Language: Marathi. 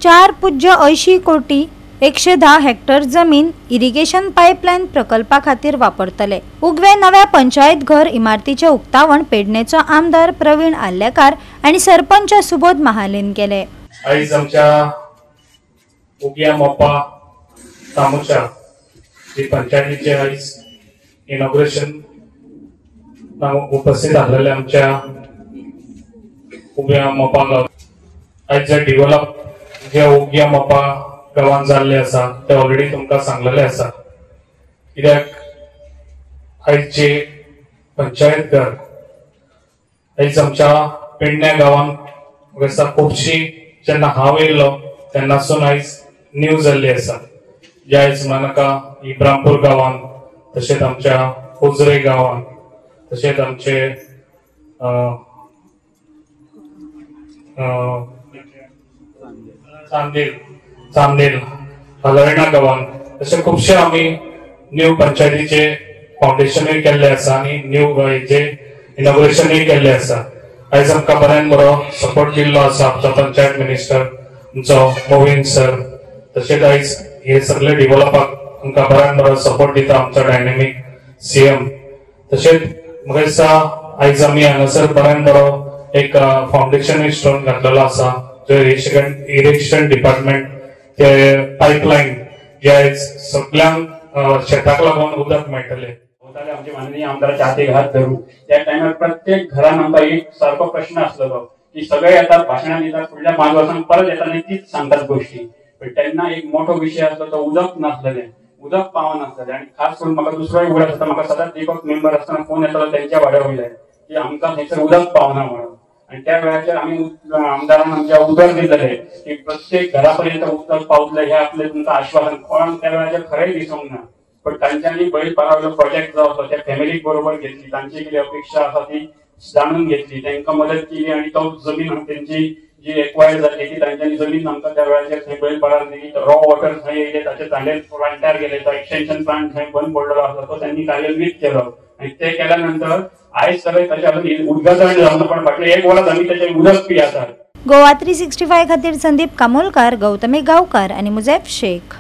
4.80 कोटी 110 हेक्टर जमीन इरिगेशन पाईपलाईन प्रकल्पा खातीर वापरतले। उगवे नव्या पंचायत घर इमारतीचे उक्तावण पेडणेचो आमदार प्रवीण आल्लेकार आणि सरपंच सुबोध महालेन केले। आयज आमच्या उगया मोपा तामुचा जी पंचायतीचे आयज इनॉग्रेशन उपस्थित आलेले आमच्या उगया मोपा आयज जे डेव्हलप जे उगया मोपा गावान जाल्ले आसा ते ऑलरेडी तुमकां सांगलेले आसा। कित्याक आयज जे पंचायत घर आयज आमच्या पेडण्या गावान खुबशी जेन्ना हांव येयलो तेन्नासून आयज न्यू जाल्ली आसा। जे आयज म्हाका इब्रामपूर गावान तशेंच आमच्या उजरे गावान तशेंच आमचे चांदेल हलवणा गावान अशे खुबशे आमी न्यू पंचायतीचे फाउंडेशनूय केल्ले आसा आणि न्यू हेचे इनॉग्रेशनूय केल्ले आसा। आयज आमकां बऱ्यान बरो सपोर्ट दिल्लो आसा आमचो पंचायत मिनिस्टर आमचो मोविन सर। तशेंच आयज हे सगळे डेव्हलपाक आमकां बऱ्यान बरो सपोर्ट दिता आमचो डायनेमिक सीएम। तशेंच म्हाका दिसता आयज आमी हांगासर बऱ्यान बरो एक फाउंडेशनूय स्टोन घातलेलो आसा जो इरिगेशन डिपार्टमेंट ते पाईपलाईन जे आयज सगळ्यांक शेताक लागून उदक मेळटले। आमचे माननीय आमदाराचे हाती हात धरून त्या टायमार प्रत्येक घरान आमकां एक सारको प्रश्न आसलेलो की सगळे येतात भाशणां दितात फुडल्या 5 वर्सांक परत येतात आनी तीच सांगतात गोष्टी। पण तेन्ना एक मोठो विशय आसलो तो उदक नासलेले, उदक पावनासलेले आणि खास करून म्हाका दुसरोय उगड आसता म्हाका सदांच दीपक मेंबर आसतना फोन येतालो त्यांच्या वाड्या वयल्यान की आमकां थंयसर उदक पावना म्हणून। आणि त्या वेळाचेर आमी आमदारान आमच्या उदक दिलेले की प्रत्येक घरापर्यंत उदक पावतले हे आपले तुमकां आश्वासन कोण त्या वेळाचेर खरें दिसूंक ना। पण तांच्यांनी बैल पारावलो प्रोजेक्ट जो आसलो त्या फॅमिली बरोबर घेतली, तांची कितें अपेक्षा आसा ती जाणून घेतली, तांकां मदत केली आणि तो जमीन त्यांची जी एक्वायर जाली ती तांच्यांनी जमीन आमकां त्या वेळाचेर थंय बैल पारार दिली। रॉ वॉटर थंय येयले, ताचे तांडेर प्लांटार गेले, तो एक्सटेंशन प्लांट थंय बंद पडलेलो आसलो तो त्यांनी कार्यान्वित केलो आणि ते केल्यानंतर आयज सगळे ताचे अजून उद्घाटन जावन पण फाटले 1 वरात आमी त्याचे उदक पियेतात। गोवा 365 खातीर संदीप कामोलकार, गौतमी गांवकार आणि मुजेब शेख।